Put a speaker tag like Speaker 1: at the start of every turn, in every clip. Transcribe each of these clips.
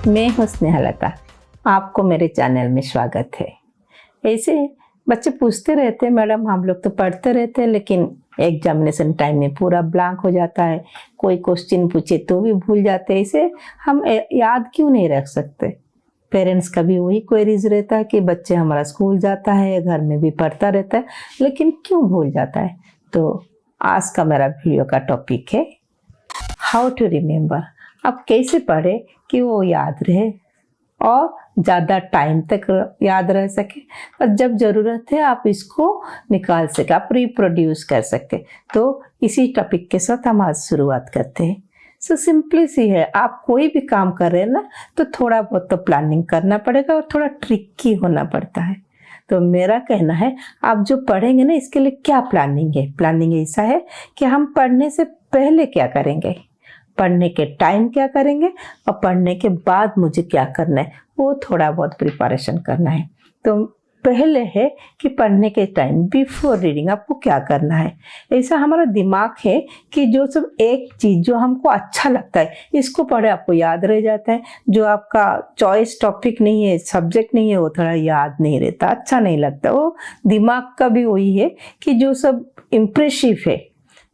Speaker 1: मैं हूँ स्नेहलता, आपको मेरे चैनल में स्वागत है। ऐसे बच्चे पूछते रहते हैं, मैडम हम लोग तो पढ़ते रहते हैं लेकिन एग्जामिनेशन टाइम में पूरा ब्लैंक हो जाता है, कोई क्वेश्चन पूछे तो भी भूल जाते हैं, इसे हम याद क्यों नहीं रख सकते। पेरेंट्स का भी वही क्वेरीज रहता है कि बच्चे हमारा स्कूल जाता है, घर में भी पढ़ता रहता है, लेकिन क्यों भूल जाता है। तो आज का मेरा वीडियो का टॉपिक है हाउ टू रिमेम्बर। आप कैसे पढ़े कि वो याद रहे और ज़्यादा टाइम तक याद रह सके, और जब ज़रूरत है आप इसको निकाल सके, आप रिप्रोड्यूस कर सके। तो इसी टॉपिक के साथ हम आज शुरुआत करते हैं। सो सिंपली सी है, आप कोई भी काम कर रहे हैं ना, तो थोड़ा बहुत तो प्लानिंग करना पड़ेगा और थोड़ा ट्रिकी होना पड़ता है। तो मेरा कहना है आप जो पढ़ेंगे ना, इसके लिए क्या प्लानिंग है। प्लानिंग ऐसा है कि हम पढ़ने से पहले क्या करेंगे, पढ़ने के टाइम क्या करेंगे, और पढ़ने के बाद मुझे क्या करना है, वो थोड़ा बहुत प्रिपरेशन करना है। तो पहले है कि पढ़ने के टाइम बिफोर रीडिंग आपको क्या करना है। ऐसा हमारा दिमाग है कि जो सब एक चीज़ जो हमको अच्छा लगता है इसको पढ़े आपको याद रह जाता है। जो आपका चॉइस टॉपिक नहीं है, सब्जेक्ट नहीं है, वो थोड़ा याद नहीं रहता, अच्छा नहीं लगता। वो दिमाग का भी वही है कि जो सब इम्प्रेसिव है,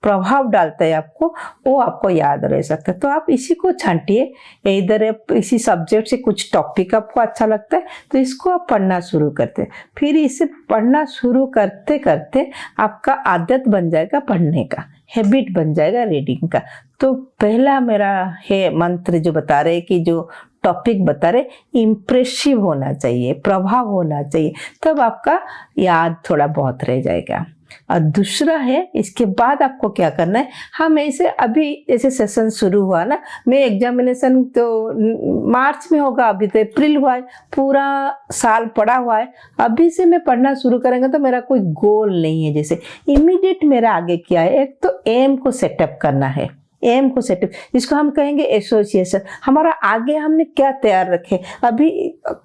Speaker 1: प्रभाव डालता है आपको, वो आपको याद रह सकता है। तो आप इसी को छांटिए। इधर इसी सब्जेक्ट से कुछ टॉपिक आपको अच्छा लगता है तो इसको आप पढ़ना शुरू करते हैं। फिर इसे पढ़ना शुरू करते करते आपका आदत बन जाएगा, पढ़ने का हैबिट बन जाएगा रीडिंग का। तो पहला मेरा है मंत्र जो बता रहे कि जो टॉपिक बता रहे इम्प्रेसिव होना चाहिए, प्रभाव होना चाहिए, तब आपका याद थोड़ा बहुत रह जाएगा। और दूसरा है, इसके बाद आपको क्या करना है, हम ऐसे अभी ऐसे सेशन शुरू हुआ ना, मैं एग्जामिनेशन तो मार्च में होगा, अभी तो अप्रैल हुआ है, पूरा साल पड़ा हुआ है। अभी से मैं पढ़ना शुरू करेंगे तो मेरा कोई गोल नहीं है। जैसे इमीडिएट मेरा आगे क्या है, एक तो एम को सेटअप करना है, एम को सेटअप, जिसको हम कहेंगे एसोसिएशन। हमारा आगे हमने क्या तैयार रखे, अभी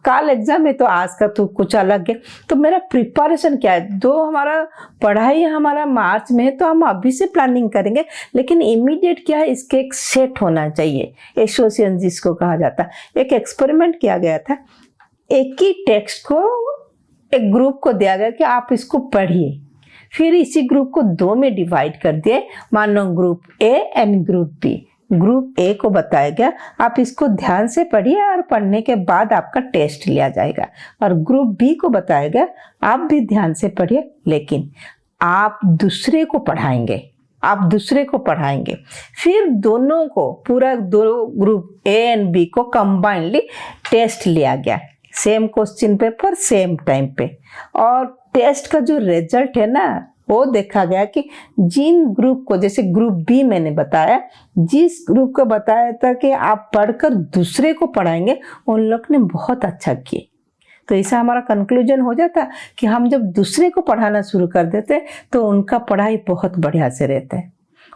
Speaker 1: कल एग्जाम है तो आज का तो कुछ अलग है। तो मेरा प्रिपरेशन क्या है, जो हमारा पढ़ाई हमारा मार्च में है तो हम अभी से प्लानिंग करेंगे, लेकिन इमीडिएट क्या है, इसके एक सेट होना चाहिए, एसोसिएशन जिसको कहा जाता है। एक एक्सपेरिमेंट किया गया था, एक ही टेक्स्ट को एक ग्रुप को दिया गया कि आप इसको पढ़िए, फिर इसी ग्रुप को दो में डिवाइड कर दिए, मान लो group A and group B. Group A को बताया गया आप इसको ध्यान से पढ़िए और पढ़ने के बाद आपका टेस्ट लिया जाएगा, और ग्रुप बी को बताया गया आप भी ध्यान से पढ़िए लेकिन आप दूसरे को पढ़ाएंगे, आप दूसरे को पढ़ाएंगे। फिर दोनों को, पूरा दो ग्रुप ए एंड बी को कंबाइनली टेस्ट लिया गया, same question paper same time पे, और टेस्ट का जो रिजल्ट है ना, वो देखा गया कि जिन ग्रुप को, जैसे ग्रुप बी मैंने बताया, जिस ग्रुप को बताया था कि आप पढ़कर दूसरे को पढ़ाएंगे, उन लोग ने बहुत अच्छा किए। तो ऐसा हमारा कंक्लूजन हो जाता कि हम जब दूसरे को पढ़ाना शुरू कर देते तो उनका पढ़ाई बहुत बढ़िया से रहता है।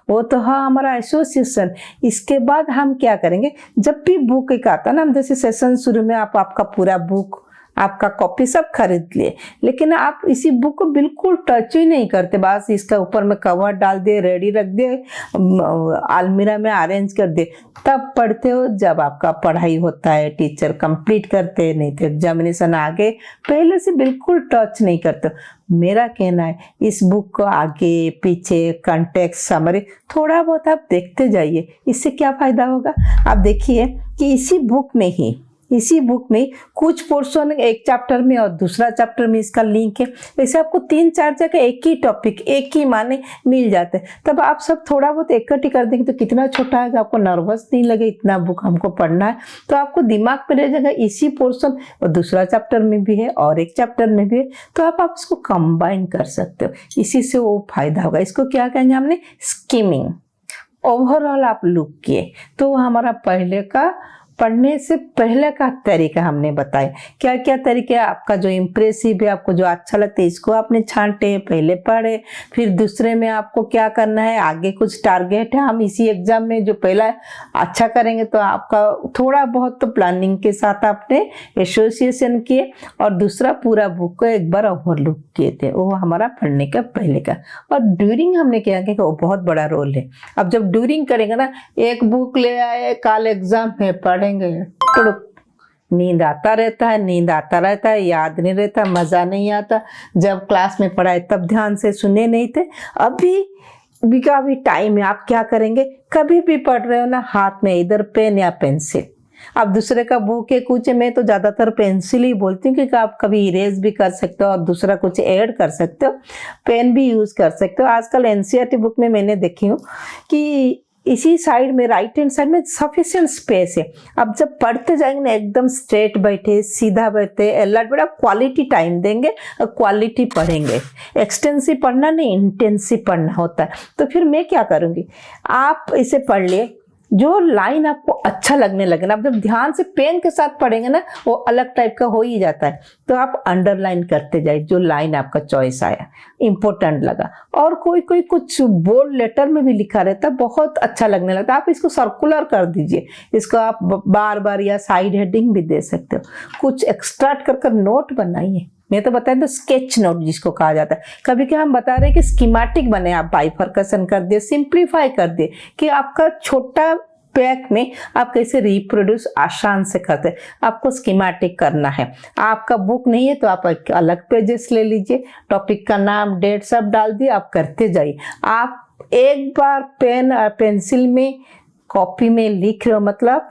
Speaker 1: वो तो हाँ हमारा एसोसिएशन। इसके बाद हम क्या करेंगे, जब भी बुक एक आता ना, हम जैसे सेशन शुरू में आप आपका पूरा बुक, आपका कॉपी सब खरीद लिए, लेकिन आप इसी बुक को बिल्कुल टच ही नहीं करते, बस इसका ऊपर में कवर डाल दिए, रेडी रख दिए, अलमीरा में अरेंज कर दिए, तब पढ़ते हो जब आपका पढ़ाई होता है, टीचर कंप्लीट करते, नहीं तो एग्जामिनेशन आगे, पहले से बिल्कुल टच नहीं करते। मेरा कहना है इस बुक को आगे पीछे कंटेक्स्ट समरी थोड़ा बहुत आप देखते जाइए। इससे क्या फायदा होगा, आप देखिए कि इसी बुक में कुछ पोर्शन एक चैप्टर में और दूसरा चैप्टर में इसका लिंक है, वैसे आपको 3-4 जगह एक ही टॉपिक, एक ही माने मिल जाते हैं। तब आप सब थोड़ा बहुत इकट्ठी कर देंगे तो कितना छोटा है, आपको नर्वस नहीं लगे, इतना बुक हमको पढ़ना है, तो आपको दिमाग में रह जाएगा इसी पोर्शन, और दूसरा चैप्टर में भी है और एक चैप्टर में भी है, तो आप इसको कंबाइन कर सकते हो। इसी से वो फायदा होगा। इसको क्या कहेंगे हमने, स्किमिंग। ओवरऑल आप लुक किए तो हमारा पहले का पढ़ने से पहले का तरीका हमने बताया, क्या क्या तरीके, आपका जो इम्प्रेसिव है, आपको जो अच्छा लगता है, इसको आपने छांटे, पहले पढ़े। फिर दूसरे में आपको क्या करना है, आगे कुछ टारगेट है, हम इसी एग्जाम में जो पहला अच्छा करेंगे, तो आपका थोड़ा बहुत तो प्लानिंग के साथ आपने एसोसिएशन किए, और दूसरा पूरा बुक को एक बार ओवरलुक किए थे, वो हमारा पढ़ने का पहले का। और ड्यूरिंग हमने क्या किया, वो बहुत बड़ा रोल है। अब जब ड्यूरिंग करेंगे ना, एक बुक ले आए, कल एग्जाम है, पढ़ेंगे तो नींद आता रहता है, नींद आता रहता है, याद नहीं रहता, मज़ा नहीं आता। जब क्लास में पढ़ाए तब ध्यान से सुने नहीं थे। अभी का भी टाइम है, आप क्या करेंगे, कभी भी पढ़ रहे हो ना, हाथ में इधर पेन या पेंसिल। आप दूसरे का बुक है कुछ, मैं तो ज़्यादातर पेंसिल ही बोलती हूँ, क्योंकि आप कभी इरेज भी कर सकते हो और दूसरा कुछ ऐड कर सकते हो, पेन भी यूज़ कर सकते हो। आजकल एनसीईआरटी बुक में मैंने देखी हूँ कि इसी साइड में, राइट हैंड साइड में सफिशिएंट स्पेस है। अब जब पढ़ते जाएंगे ना, एकदम स्ट्रेट बैठे, सीधा बैठे, अलर्ट बैठे, क्वालिटी टाइम देंगे और क्वालिटी पढ़ेंगे। एक्सटेंसिव पढ़ना नहीं, इंटेंसिव पढ़ना होता है। तो फिर मैं क्या करूँगी, आप इसे पढ़ लिए, जो लाइन आपको अच्छा लगने लगे ना, आप जब ध्यान से पेन के साथ पढ़ेंगे ना, वो अलग टाइप का हो ही जाता है। तो आप अंडरलाइन करते जाइए जो लाइन आपका चॉइस आया, इंपॉर्टेंट लगा। और कोई कोई कुछ बोल्ड लेटर में भी लिखा रहता है, बहुत अच्छा लगने लगता है, आप इसको सर्कुलर कर दीजिए। इसको आप बार बार या साइड हेडिंग भी दे सकते हो। कुछ एक्सट्रैक्ट कर कर नोट बनाइए। मैं तो बताएं तो स्केच नोट जिसको कहा जाता है। कभी क्या हम बता रहे हैं कि स्कीमेटिक बने, आप बाइफरकेशन कर दिए, सिंप्लीफाई कर दिए, कि आपका छोटा पैक में आप कैसे रिप्रोड्यूस आसान से करते हैं। आपको स्कीमेटिक करना है। आपका बुक नहीं है तो आप अलग पेजेस ले लीजिए, टॉपिक का नाम, डेट सब डाल दिए, आप करते जाइए। आप एक बार पेन और पेंसिल में, कॉपी में लिख रहे हो, मतलब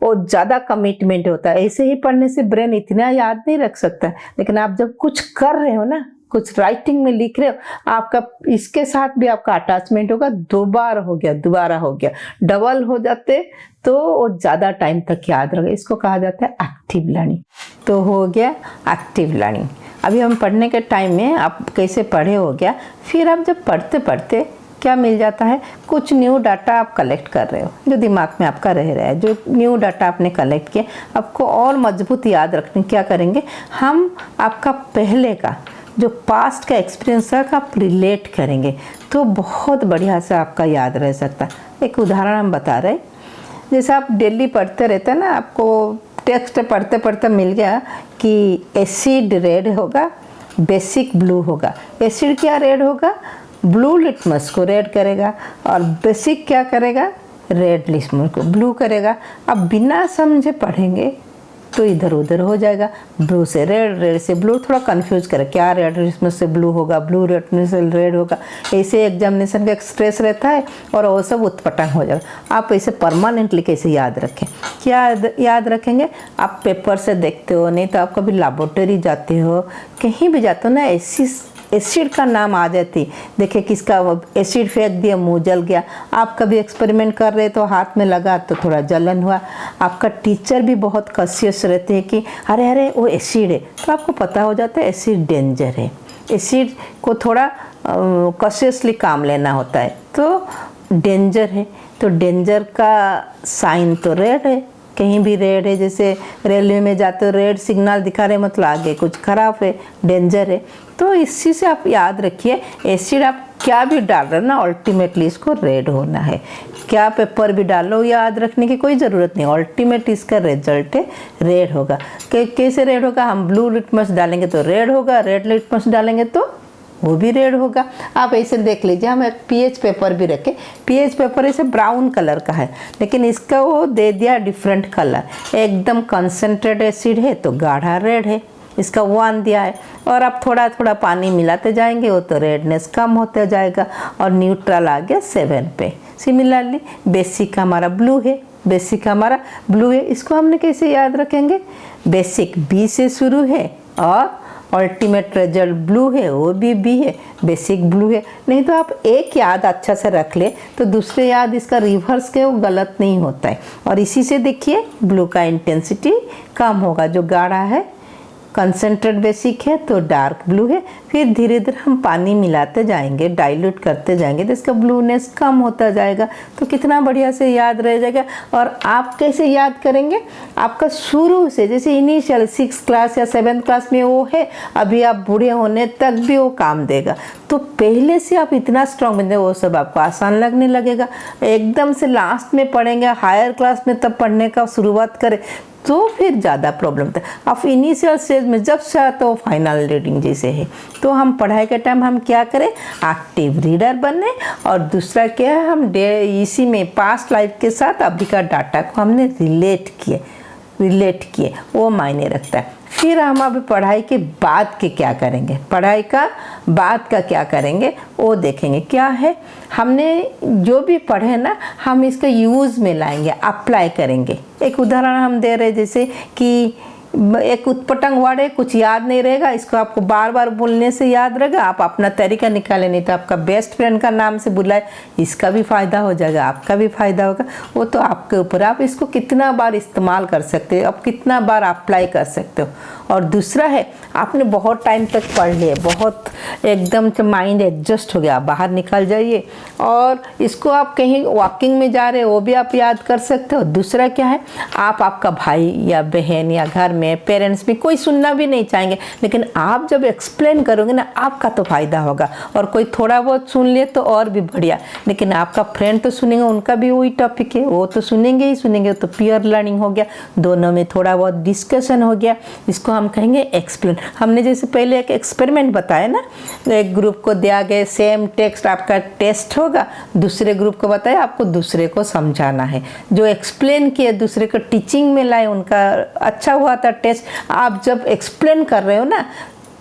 Speaker 1: वो ज़्यादा कमिटमेंट होता है। ऐसे ही पढ़ने से ब्रेन इतना याद नहीं रख सकता। लेकिन आप जब कुछ कर रहे हो ना, कुछ राइटिंग में लिख रहे हो, आपका इसके साथ भी आपका अटैचमेंट होगा, दोबारा हो गया, डबल हो जाते, तो वो ज़्यादा टाइम तक याद रहेगा। इसको कहा जाता है एक्टिव लर्निंग। तो हो गया एक्टिव लर्निंग। अभी हम पढ़ने के टाइम में आप कैसे पढ़े हो गया। फिर आप जब पढ़ते पढ़ते क्या मिल जाता है, कुछ न्यू डाटा आप कलेक्ट कर रहे हो, जो दिमाग में आपका रह रहा है, जो न्यू डाटा आपने कलेक्ट किया, आपको और मजबूत याद रखने क्या करेंगे हम, आपका पहले का जो पास्ट का एक्सपीरियंस है आप रिलेट करेंगे, तो बहुत बढ़िया से आपका याद रह सकता है। एक उदाहरण हम बता रहे, जैसे आप डेली पढ़ते रहते हैं ना, आपको टेक्स्ट पढ़ते पढ़ते मिल गया कि एसिड रेड होगा, बेसिक ब्लू होगा। एसिड क्या रेड होगा, ब्लू लिटमस को रेड करेगा, और बेसिक क्या करेगा, रेड लिटमस को ब्लू करेगा। अब बिना समझे पढ़ेंगे तो इधर उधर हो जाएगा, ब्लू से रेड, रेड से ब्लू, थोड़ा कंफ्यूज करे, क्या रेड लिटमस से ब्लू होगा, ब्लू लिटमस से रेड होगा। ऐसे एग्जामिनेशन का स्ट्रेस रहता है और वो सब उत्पटांग हो जाएगा। आप ऐसे परमानेंटली कैसे याद रखें, क्या याद रखेंगे, आप पेपर से देखते हो, नहीं तो आप कभी लैबोरेटरी जाते हो, कहीं भी जाते हो ना, ऐसी एसिड का नाम आ जाती, देखिए किसका एसिड फेंक दिया, मुंह जल गया। आप कभी एक्सपेरिमेंट कर रहे तो हाथ में लगा तो थोड़ा जलन हुआ। आपका टीचर भी बहुत कॉशियस रहते हैं कि अरे अरे वो एसिड है, तो आपको पता हो जाता है एसिड डेंजर है। एसिड को थोड़ा कॉशियसली काम लेना होता है, तो डेंजर है, तो डेंजर का साइन तो रेड है, कहीं भी रेड है। जैसे रेलवे में जाते हो, रेड सिग्नल दिखा रहे, मतलब आगे कुछ खराब है, डेंजर है। तो इसी से आप याद रखिए, एसिड आप क्या भी डाल रहे हो ना, अल्टीमेटली इसको रेड होना है। क्या पेपर भी डालो, याद रखने की कोई ज़रूरत नहीं, अल्टीमेटली इसका रिजल्ट है रेड होगा। कैसे रेड होगा, हम ब्लू लिटमस डालेंगे तो रेड होगा, रेड लिटमस डालेंगे तो वो भी रेड होगा। आप ऐसे देख लीजिए, हम एक पीएच पेपर भी रखे, पीएच पेपर ऐसे ब्राउन कलर का है, लेकिन इसका वो दे दिया डिफरेंट कलर। एकदम कंसनट्रेट एसिड है तो गाढ़ा रेड है, इसका 1 दिया है, और आप थोड़ा थोड़ा पानी मिलाते जाएंगे, वो तो रेडनेस कम होता जाएगा, और न्यूट्रल आ गया 7 पे। सिमिलरली बेसिक हमारा ब्लू है, बेसिक हमारा ब्लू है, इसको हमने कैसे याद रखेंगे, बेसिक बी से शुरू है और अल्टीमेट रिजल्ट ब्लू है, वो भी बी है, बेसिक ब्लू है। नहीं तो आप एक याद अच्छा से रख ले तो दूसरे याद इसका रिवर्स के वो गलत नहीं होता है। और इसी से देखिए ब्लू का इंटेंसिटी कम होगा, जो गाढ़ा है कंसनट्रेट बेसिक है तो डार्क ब्लू है। फिर धीरे धीरे हम पानी मिलाते जाएंगे, डाइल्यूट करते जाएंगे, तो इसका ब्लूनेस कम होता जाएगा, तो कितना बढ़िया से याद रह जाएगा। और आप कैसे याद करेंगे, आपका शुरू से, जैसे इनिशियल 6th क्लास या 7th क्लास में वो है, अभी आप बूढ़े होने तक भी वो काम देगा। तो पहले से आप इतना स्ट्रांग बन जाए, वो सब आपको आसान लगने लगेगा। एकदम से लास्ट में पढ़ेंगे, हायर क्लास में तब पढ़ने का शुरुआत करें तो फिर ज़्यादा प्रॉब्लम था। अब इनिशियल स्टेज में जब से आता हो फाइनल रीडिंग जैसे है, तो हम पढ़ाई के टाइम हम क्या करें, एक्टिव रीडर बने। और दूसरा क्या है, हम इसी में पास्ट लाइफ के साथ अभी का डाटा को हमने रिलेट किए। रिलेट किए, वो मायने रखता है। फिर हम अब पढ़ाई के बाद के क्या करेंगे, पढ़ाई का बाद का क्या करेंगे वो देखेंगे। क्या है, हमने जो भी पढ़े ना हम इसका यूज़ में लाएंगे, अप्लाई करेंगे। एक उदाहरण हम दे रहे, जैसे कि एक उत्पटंग वर्ड है, कुछ याद नहीं रहेगा, इसको आपको बार बार बोलने से याद रहेगा, आप अपना तरीका निकाले, नहीं तो आपका बेस्ट फ्रेंड का नाम से बुलाए, इसका भी फ़ायदा हो जाएगा, आपका भी फ़ायदा होगा। वो तो आपके ऊपर, आप इसको कितना बार इस्तेमाल कर सकते हो, आप कितना बार अप्लाई कर सकते हो। और दूसरा है, आपने बहुत टाइम तक पढ़ लिया, बहुत एकदम से माइंड एडजस्ट हो गया, आप बाहर निकल जाइए और इसको आप कहीं वॉकिंग में जा रहे हो वो भी आप याद कर सकते हो। दूसरा क्या है, आप आपका भाई या बहन या घर में पेरेंट्स में कोई सुनना भी नहीं चाहेंगे, लेकिन आप जब एक्सप्लेन करोगे ना आपका तो फ़ायदा होगा। और कोई थोड़ा बहुत सुन ले तो और भी बढ़िया, लेकिन आपका फ्रेंड तो सुनेंगे, उनका भी वही टॉपिक है, वो तो सुनेंगे ही सुनेंगे, तो पीयर लर्निंग हो गया, दोनों में थोड़ा बहुत डिस्कशन हो गया। इसको हम कहेंगे एक्सप्लेन। हमने जैसे पहले एक एक्सपेरिमेंट बताया ना, एक ग्रुप को दिया गया सेम टेक्स्ट, आपका टेस्ट होगा, दूसरे ग्रुप को बताया, आपको दूसरे को समझाना है। जो एक्सप्लेन किए दूसरे को टीचिंग में लाए, उनका अच्छा हुआ था टेस्ट। आप जब एक्सप्लेन कर रहे हो ना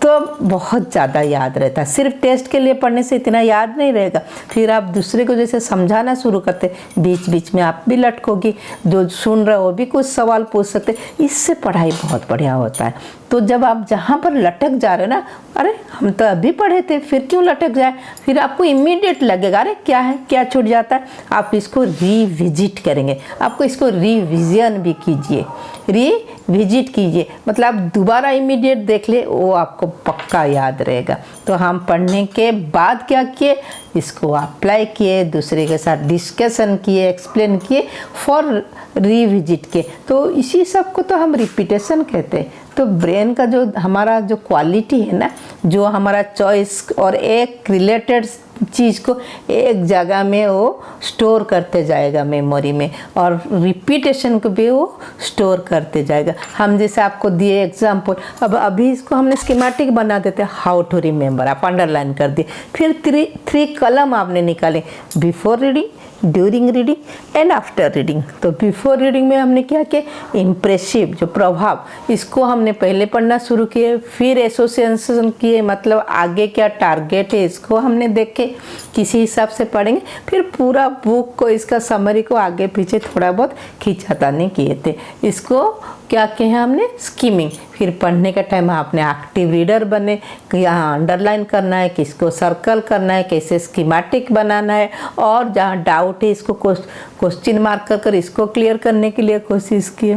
Speaker 1: तो बहुत ज़्यादा याद रहता है, सिर्फ टेस्ट के लिए पढ़ने से इतना याद नहीं रहेगा। फिर आप दूसरे को जैसे समझाना शुरू करते, बीच बीच में आप भी लटकोगी, जो सुन रहे हो वो भी कुछ सवाल पूछ सकते, इससे पढ़ाई बहुत बढ़िया होता है। तो जब आप जहाँ पर लटक जा रहे हो ना, अरे हम तो अभी पढ़े थे फिर क्यों लटक जाए, फिर आपको इमीडिएट लगेगा अरे क्या है, क्या छूट जाता है। आप इसको रिविजिट करेंगे, आपको इसको रिविजन भी कीजिए, रिविजिट कीजिए, मतलब आप दोबारा इमीडिएट देख ले, वो आपको पक्का याद रहेगा। तो हम पढ़ने के बाद क्या किए, इसको अप्लाई किए, दूसरे के साथ डिस्कशन किए, एक्सप्लेन किए, फॉर रिविजिट किए। तो इसी सब को तो हम रिपीटेशन कहते हैं। तो ब्रेन का जो हमारा जो क्वालिटी है ना, जो हमारा चॉइस और एक रिलेटेड चीज़ को एक जगह में वो स्टोर करते जाएगा मेमोरी में, और रिपीटेशन को भी वो स्टोर करते जाएगा। हम जैसे आपको दिए एग्जाम्पल, अब अभी इसको हमने स्कीमेटिक बना देते, हाउ टू रिमेंबर, आप अंडरलाइन कर दिए। फिर थ्री कलम आपने निकाले, before reading, during reading and after reading. तो बिफोर रीडिंग में हमने क्या किया, इम्प्रेसिव जो प्रभाव, इसको हमने पहले पढ़ना शुरू किए, फिर एसोसिएशन किए, मतलब आगे क्या टारगेट है इसको हमने देखे, किसी हिसाब से पढ़ेंगे। फिर पूरा बुक को, इसका समरी को आगे पीछे थोड़ा बहुत खींचातानी किए थे। इसको क्या किया हमने, स्कीमिंग। फिर पढ़ने का टाइम आपने एक्टिव रीडर बने, यहाँ अंडरलाइन करना है, किसको सर्कल करना है, कैसे स्कीमेटिक बनाना है, और जहाँ डाउट है इसको क्वेश्चन मार्क कर इसको क्लियर करने के लिए कोशिश की।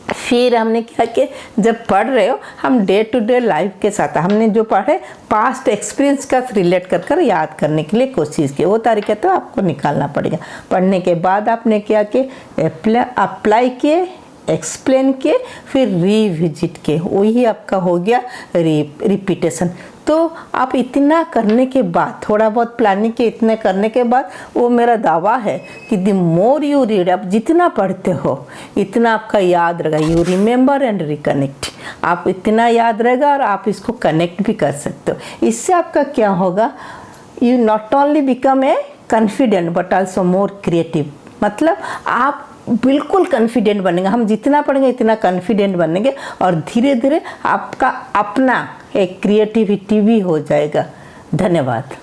Speaker 1: फिर हमने क्या किया, जब पढ़ रहे हो हम डे टू डे लाइफ के साथ हमने जो पढ़े पास्ट एक्सपीरियंस का रिलेट कर याद करने के लिए कोशिश की। वो तरीका तो आपको निकालना पड़ेगा। पढ़ने के बाद आपने क्या किया, अप्लाई किए, एक्सप्लेन किए, फिर रिविजिट किए, वही आपका हो गया रिपीटेशन। तो आप इतना करने के बाद, थोड़ा बहुत प्लानिंग के इतने करने के बाद, वो मेरा दावा है कि द मोर यू रीड, आप जितना पढ़ते हो इतना आपका याद रहेगा। यू रिमेंबर एंड रिकनेक्ट, आप इतना याद रहेगा और आप इसको कनेक्ट भी कर सकते हो। इससे आपका क्या होगा, you not only become a confident but also more creative, मतलब आप बिल्कुल कॉन्फिडेंट बनेंगे। हम जितना पढ़ेंगे इतना कॉन्फिडेंट बनेंगे, और धीरे धीरे आपका अपना एक क्रिएटिविटी भी हो जाएगा। धन्यवाद।